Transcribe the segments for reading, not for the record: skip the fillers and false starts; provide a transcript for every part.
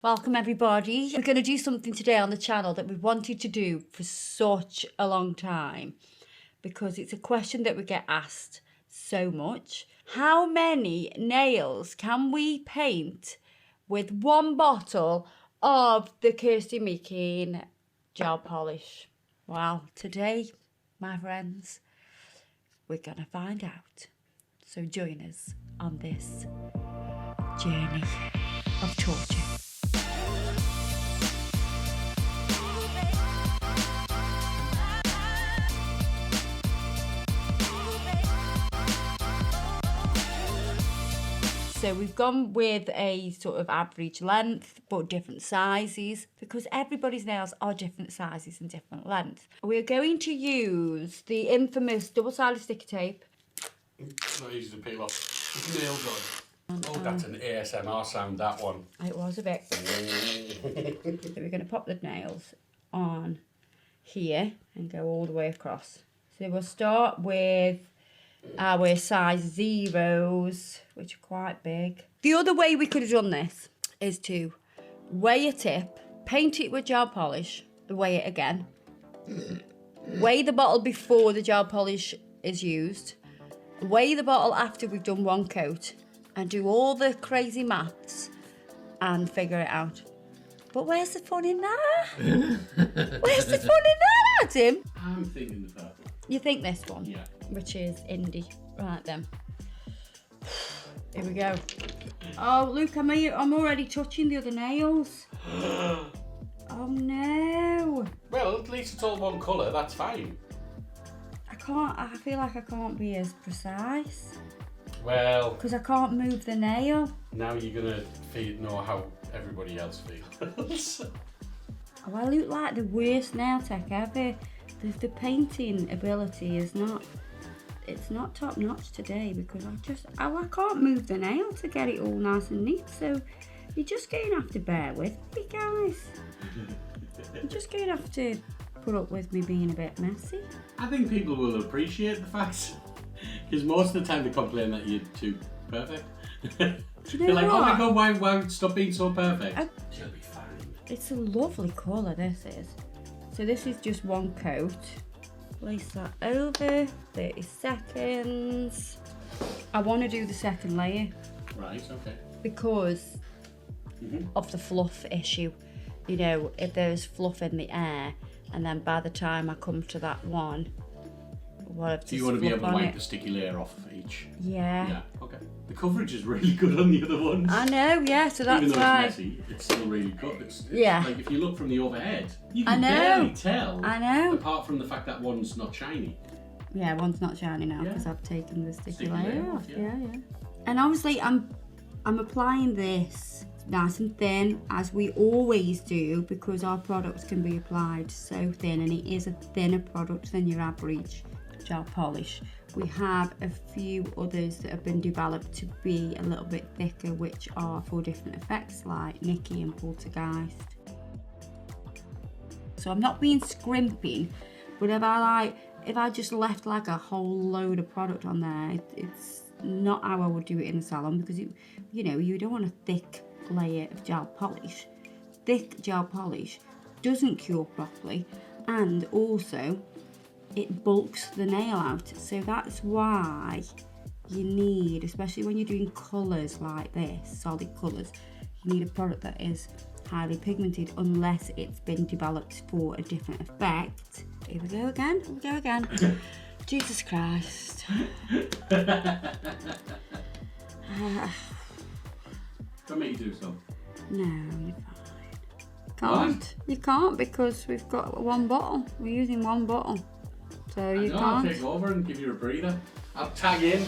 Welcome everybody. We're going to do something today on the channel that we've wanted to do for such a long time because it's a question that we get asked so much. How many nails can we paint with one bottle of the Kirsty Meakin gel polish? Well, today, my friends, we're going to find out. So join us on this journey of torture. So we've gone with a sort of average length, but different sizes, because everybody's nails are different sizes and different lengths. We're going to use the infamous double-sided sticky tape. It's not easy to peel off. Nails on. Oh, that's an ASMR sound, that one. It was a bit. So we're going to pop the nails on here and go all the way across. So we'll start with our size zeros, which are quite big. The other way we could have done this is to weigh a tip, paint it with gel polish, weigh it again, weigh the bottle before the gel polish is used, weigh the bottle after we've done one coat, and do all the crazy maths and figure it out. But where's the fun in that? Where's the fun in that, Adam? I'm thinking the purple. You think this one? Yeah. Which is indie. Right then. Here we go. Oh, look, I'm already touching the other nails. Oh no. Well, at least it's all one colour, that's fine. I feel like I can't be as precise. Well, because I can't move the nail. now you're going to know how everybody else feels. Oh, I look like the worst nail tech ever. The painting ability is not, it's not top notch today because I can't move the nail to get it all nice and neat. So you're just going to have to bear with me, guys. You're just going to have to put up with me being a bit messy. I think people will appreciate the fact, because most of the time they complain that you're too perfect. Do you know They're like, what? oh my god, why stop being so perfect? She'll be fine. It's a lovely colour, this is. So this is just one coat. Place that over, 30 seconds. I want to do the second layer. Right, okay. Because of the fluff issue. You know, if there's fluff in the air, and then by the time I come to that one, Do you want to be able to wipe the sticky layer off each? Yeah. Yeah, okay. The coverage is really good on the other ones. I know, yeah, so that's Even though why. it's messy, it's still really good. It's Yeah. Like if you look from the overhead, you I can know. barely tell. I know. Apart from the fact that one's not shiny. Yeah, one's not shiny now Yeah. because I've taken the sticky Sticky layer layer off. off, Yeah, yeah. yeah. And obviously I'm applying this nice and thin, as we always do, because our products can be applied so thin, and it is a thinner product than your average gel polish. We have a few others that have been developed to be a little bit thicker, which are for different effects like Nicky and Poltergeist. So I'm not being scrimping, but if I just left like a whole load of product on there, it's not how I would do it in a salon, because you don't want a thick layer of gel polish. Thick gel polish doesn't cure properly, and also it bulks the nail out. So that's why you need, especially when you're doing colours like this, solid colours, you need a product that is highly pigmented, unless it's been developed for a different effect. Here we go again. Jesus Christ. Don't make you do so. No, you're fine. Can't. You can't, because we've got one bottle. We're using one bottle. So you can't. I'll take over and give you a breather. I'll tag in.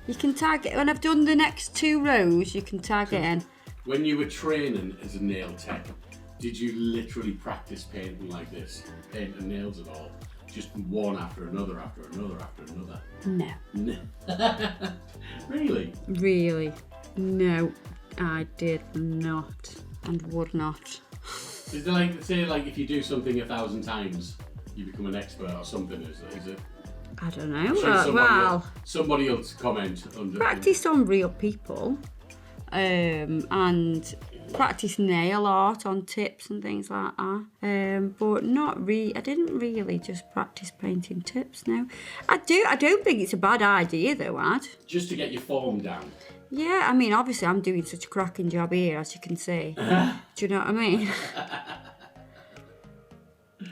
You can tag it. When I've done the next 2 rows, you can tag it in. When you were training as a nail tech, did you literally practice painting like this? Painting nails at all? Just one after another, after another, after another? No. Really? Really? No, I did not and would not. Is it like, say, like if you do something 1,000 times, you become an expert or something? Is it? I don't know. I'm sure Well, somebody will comment under. practice on real people. and practice nail art on tips and things like that. But not really. I didn't really just practice painting tips now. I don't think it's a bad idea though, Ad. Just to get your form down. Yeah, I mean, obviously I'm doing such a cracking job here, as you can see. Do you know what I mean?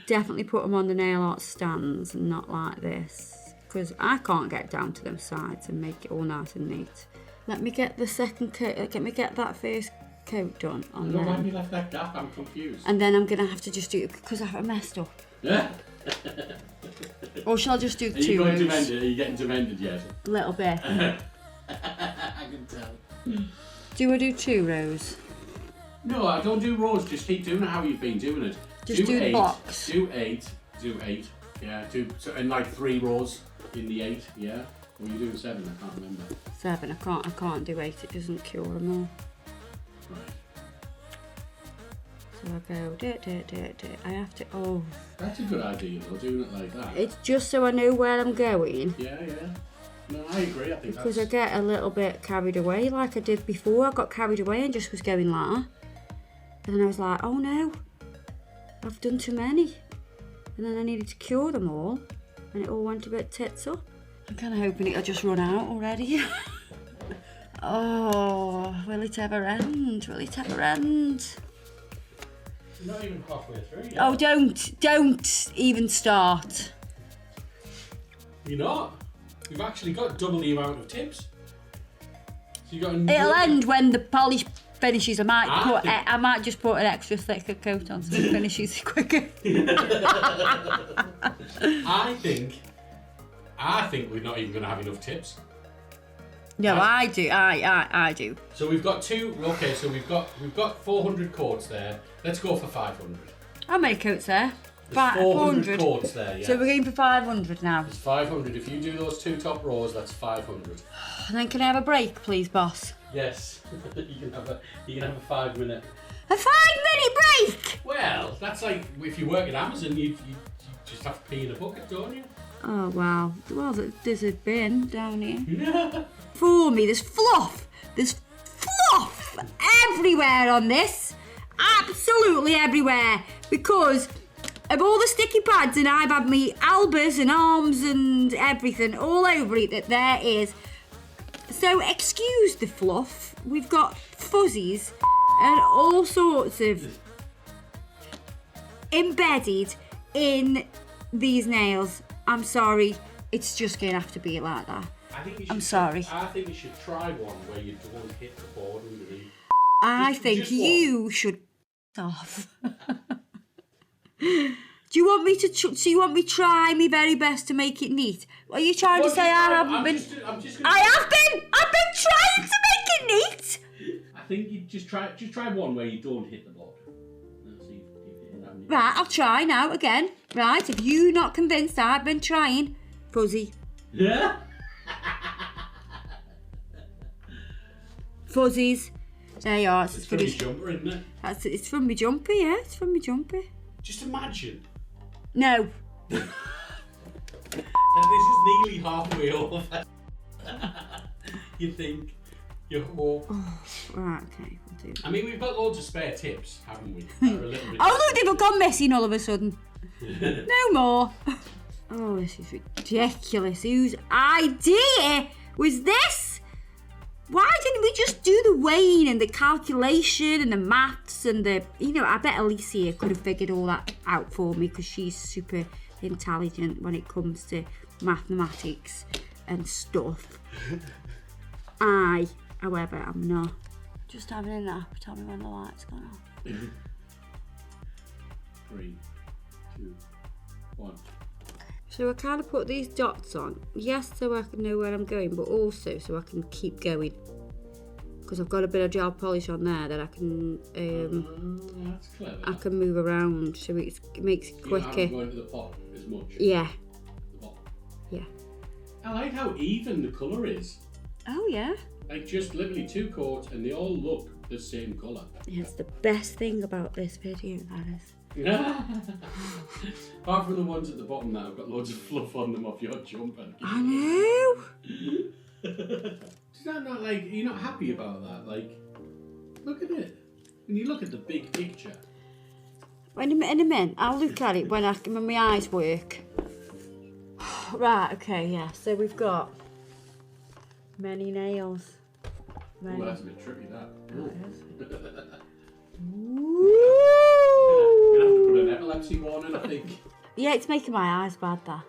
Definitely put them on the nail art stands and not like this, because I can't get down to them sides and make it all nice and neat. Let me get the second coat, let me get that first coat done on No, there. why have you left that gap? I'm confused. And then I'm going to have to just do it because I messed up. Or shall I just do Are you 2 going rows? demented? Are you getting demented yet? A little bit. I can tell. Do I do 2 rows? No, I don't do rows. Just keep doing it how you've been doing it. Just do the 8, blocks. Do 8. Yeah, and like 3 rows in the 8. Yeah. Or you doing 7? I can't remember. 7. I can't do 8. It doesn't cure them all. Right. So I go I have to. Oh. That's a good idea though, doing it like that. It's just so I know where I'm going. Yeah. No, I agree. I think Because I that's... get a little bit carried away like I did before. I got carried away and just was going like that. And then I was like, oh no, I've done too many. And then I needed to cure them all. And it all went a bit tits up. I'm kind of hoping it'll just run out already. Oh, will it ever end? Will it ever end? You're not even halfway through yet. Oh, don't even start. You're not? You've actually got double the amount of tips. So you got It'll end when the polish finishes. I might just put an extra thicker coat on so it finishes quicker. I think we're not even going to have enough tips. No, I do. I do. So we've got 2. Okay, so we've got 400 coats there. Let's go for 500. How many coats there? There's 400 coats there. Yeah. So we're going for 500 now. There's 500. If you do those 2 top rows, that's 500. And then can I have a break, please, boss? Yes. you can have a 5-minute. A 5-minute break. Well, that's like if you work at Amazon, you just have to pee in a bucket, don't you? Oh wow. Well, there's a bin down here. For me, there's fluff. There's fluff everywhere on this. Absolutely everywhere. Because of all the sticky pads, and I've had me elbows and arms and everything all over it that there is. So excuse the fluff. We've got fuzzies and all sorts of embedded in these nails. I'm sorry. It's just going to have to be like that. I'm sorry. I think you should try one where you don't hit the board underneath. I think you should off. Do you want me to try my very best to make it neat? Are you trying to say I haven't been? I have been. I've been trying to make it neat. I think you just try one where you don't hit the board. Right, I'll try now again. Right, if you're not convinced, I've been trying. Fuzzy. Yeah. Fuzzies. There you are. It's from your jumper, isn't it? It's from my jumper, yeah. It's from my jumper. Just imagine. No. Now this is nearly halfway over. You think, you hope. Oh, right, okay, we'll do. I mean, we've got loads of spare tips, haven't we? That are a little bit Oh look, they've gone missing all of a sudden. No more. Oh, this is ridiculous. Whose idea was this? Why didn't we just do the weighing and the calculation and the maths and the, I bet Elise here could have figured all that out for me because she's super intelligent when it comes to mathematics and stuff. I, however, am not. Just having a nap. Tell me when the light's gone off. 3, 2, 1. So I kind of put these dots on, yes, so I can know where I'm going, but also so I can keep going. Because I've got a bit of gel polish on there that I can That's clever. I can move around, so it makes it quicker. You're not going to the pot as much. Yeah. The bottom. Yeah. I like how even the colour is. Oh yeah. Like just literally 2 coats and they all look the same colour. It's the best thing about this video, that is. Apart from the ones at the bottom that have got loads of fluff on them off your jumper. I know. Is that not like, you're not happy about that? Like, Look at it. When you look at the big picture. In a minute, I'll look at it when my eyes work. Right, okay, yeah. So we've got many nails. Many. Oh, that's a bit trippy, that. Oh, it is. We're going to have to put an epilepsy warning, I think. Yeah, it's making my eyes bad, that.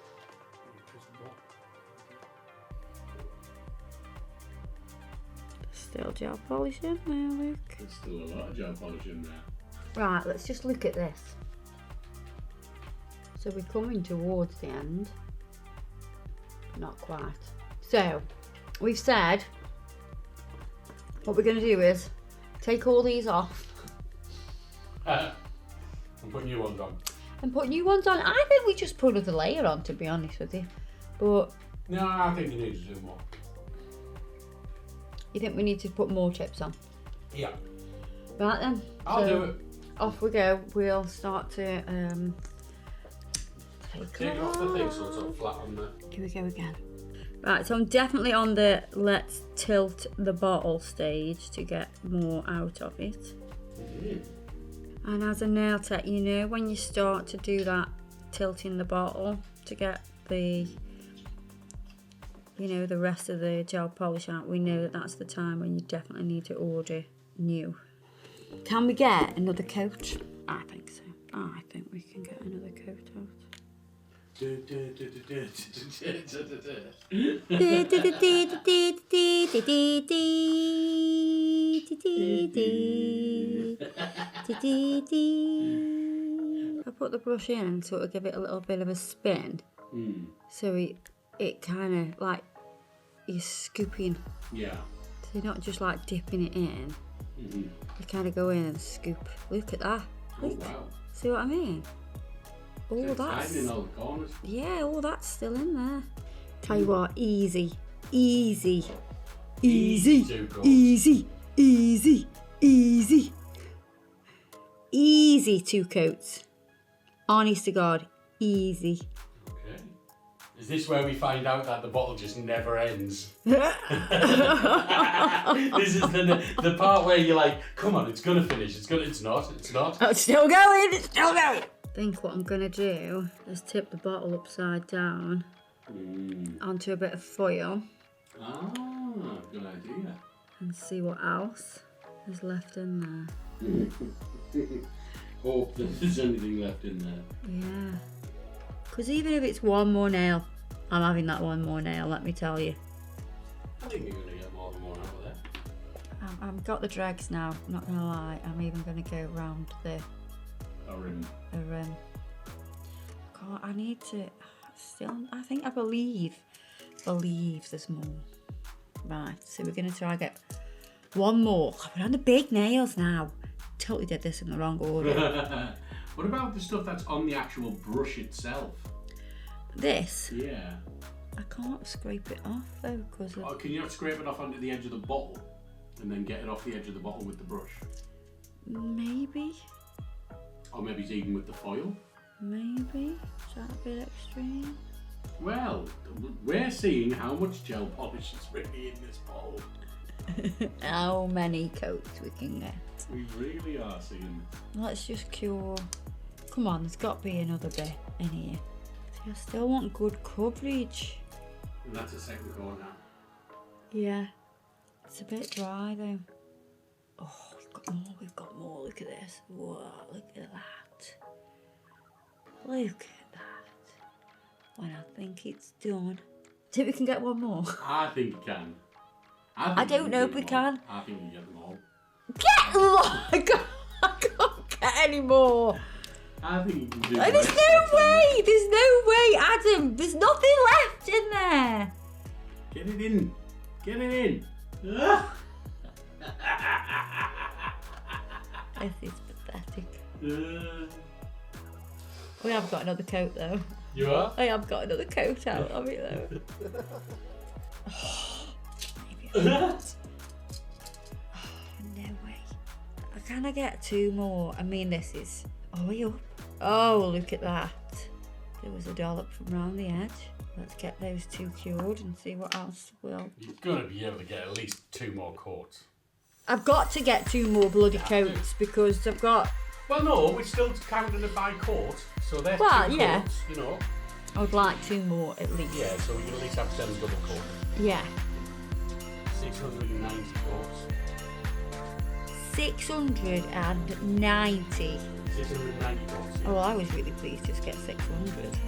Still gel polish in there, look. There's still a lot of gel polish in there. Right, let's just look at this. So we're coming towards the end. Not quite. So, we've said what we're going to do is take all these off. And put new ones on. And put new ones on. I think we just put another layer on, to be honest with you. But... No, I think you need to do more. You think we need to put more chips on? Yeah. Right then. I'll do it. Off we go. We'll start to Take off the thing so it's all flat on there. Here we go again. Right, so I'm definitely on the let's tilt the bottle stage to get more out of it. And as a nail tech, you know when you start to do that tilting the bottle to get the, you know, the rest of the gel polish out, we know that that's the time when you definitely need to order new. Can we get another coat? I think so. I think we can get another coat out. I put the brush in and sort of give it a little bit of a spin. So it kind of like you're scooping. Yeah. So you're not just like dipping it in. You kind of go in and scoop. Look at that. Look. Oh, wow. See what I mean? All that's in all the corners. Yeah, all that's still in there. Tell you what, easy, easy, easy, easy, easy, easy, easy 2 coats. Honest to God, easy. Okay. Is this where we find out that the bottle just never ends? This is the part where you're like, come on, it's gonna finish. It's not. Oh, it's still going. It's still going. I think what I'm gonna do is tip the bottle upside down onto a bit of foil. Ah, good idea. And see what else is left in there. Hope that there's anything left in there. Yeah. Because even if it's one more nail, I'm having that one more nail, let me tell you. I think you're gonna get more than one out of there. I've got the dregs now, not gonna lie. I'm even gonna go round the rim. God, I need to still, I believe there's more. Right, so we're gonna try and get one more. We're on the big nails now. Totally did this in the wrong order. What about the stuff that's on the actual brush itself? This? Yeah. I can't scrape it off though, because Oh, can you not scrape it off onto the edge of the bottle and then get it off the edge of the bottle with the brush? Maybe. Or maybe it's even with the foil? Maybe. Is that a bit extreme? Well, we're seeing how much gel polish is really in this bottle. How many coats we can get. We really are seeing. Let's just cure. Come on, there's got to be another bit in here. See, I still want good coverage. And that's a second coat now. Yeah. It's a bit dry though. Oh, we've got more. Look at this. Whoa, look at that. Look at that. When I think it's done. Think we can get one more? I think you can. I don't know if we can. I think you can get them all. Get them all! I can't get any more. I think you can do it. There's no way! There's no way, Adam! There's nothing left in there! Get it in! Get it in! This is pathetic. We have got another coat though. You are? I have got another coat out of it though. Maybe I can't. No way. Can I get 2 more? I mean, this is... Are we up? Oh, look at that. There was a dollop from round the edge. Let's get those 2 cured and see what else will... You're going to be able to get at least 2 more coats. I've got to get 2 more bloody coats because I've got... Well, no, we're still counting it by coat, so that's 2 yeah. coats, you know. I would like 2 more at least. Yeah, so you at least have 7 double coat. Yeah. 690 coats. 690. 690 coats. Oh, I was really pleased just get 600.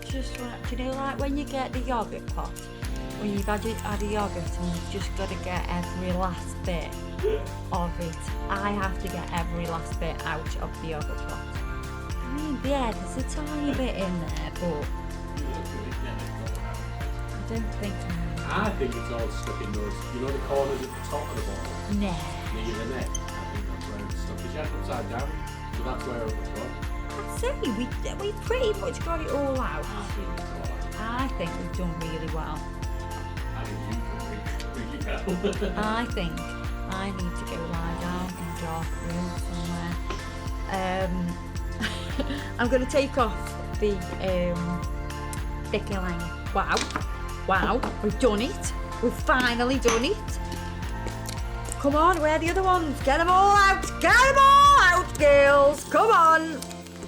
Just like, do you know, like when you get the yogurt pot, when you've had a yogurt and you've just got to get every last bit of it. I have to get every last bit out of the yogurt pot. I mean, yeah, there's a tiny bit in there, but I don't think. I think it's all stuck in those, you know, the corners at the top of the bottle. No. Near the neck. I think that's where it's stuck. It's just upside down, so that's where it was gone. I'd say we pretty much got it all out. I think it's all out. I think we've done really well. I think you can really well. I think I need to go lie down in a dark room somewhere. I'm going to take off the thicker line. Wow, we've done it. We've finally done it. Come on, where are the other ones? Get them all out. Get them all out, girls. Come on.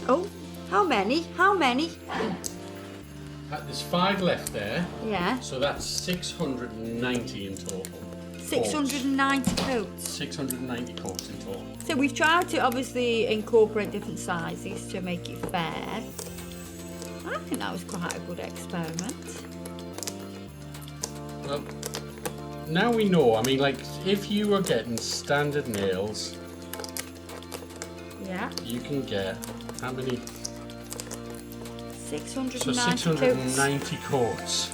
Oh, how many? There's 5 left there. Yeah. So that's 690 in total. 690 coats. 690 coats in total. So we've tried to obviously incorporate different sizes to make it fair. I think that was quite a good experiment. Well, now we know. I mean, like, if you were getting standard nails, Yeah. you can get how many? 690 So 690 coats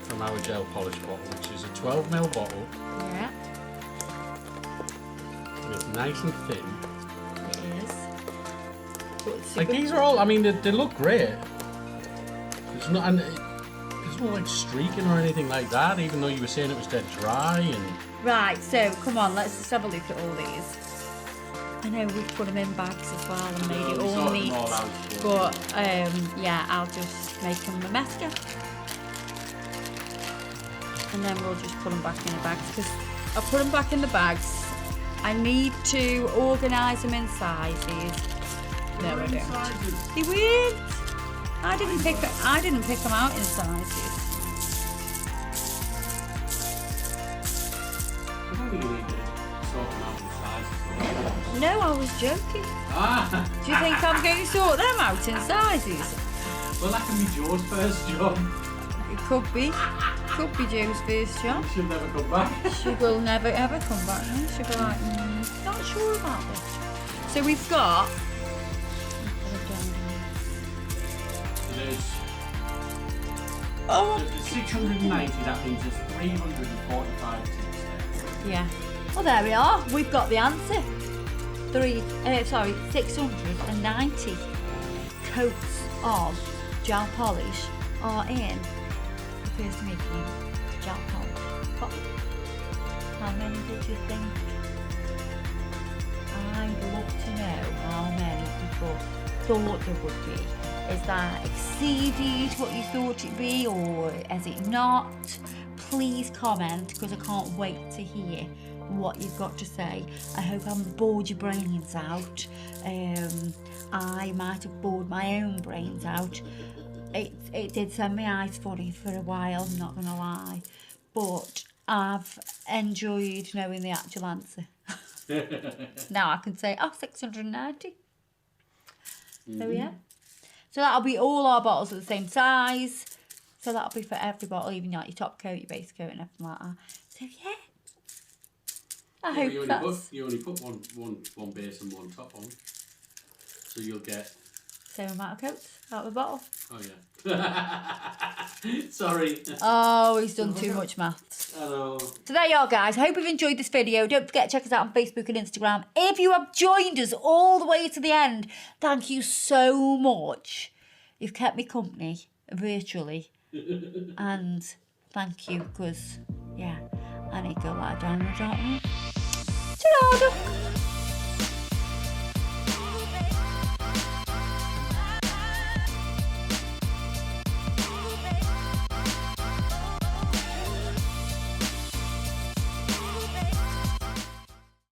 from our gel polish bottle, which is a 12ml bottle. Yeah, And it's nice and thin. it is. But it's Like, these are all, I mean, they look great. There's no, and there's no like streaking or anything like that, even though you were saying it was dead dry and... Right, so come on, let's just have a look at all these. I know we've put them in bags as well and made it all neat. But yeah, I'll just make them a mesca. And then we'll just put them back in the bags because I'll put them back in the bags. I need to organise them in sizes. No, I don't. They weren't. I didn't pick them out in sizes. I don't think you need to sort them out in sizes. No, I was joking. Ah! Do you think I'm going to sort them out in sizes? Well, that can be Joe's first job. It could be. Could be Joe's first job. She'll never come back. She will never ever come back. No? She'll be like, not sure about this. So we've got. There's 690, that means there's 345 tips there. Yeah. Well, there we are. We've got the answer. 690 coats of gel polish are in the first Meakin gel polish bottle. How many did you think? I'd love to know how many people thought there would be. Is that exceeded what you thought it'd be, or is it not? Please comment, because I can't wait to hear what you've got to say. I hope I haven't bored your brains out. I might have bored my own brains out. It did send my eyes funny for a while, I'm not gonna lie, but I've enjoyed knowing the actual answer. Now I can say, 690. So yeah. So that'll be all our bottles at the same size. So that'll be for every bottle, even like your top coat, your base coat and everything like that. So yeah. I hope you only put one base and one top on. So you'll get... Same amount of coats out of the bottle. Oh yeah. Sorry. Oh, he's done too much maths. I know. So there you are, guys. I hope you've enjoyed this video. Don't forget to check us out on Facebook and Instagram. If you have joined us all the way to the end, thank you so much. You've kept me company virtually. And thank you, because, yeah, I need to go lie down in the dark room. Ta-da!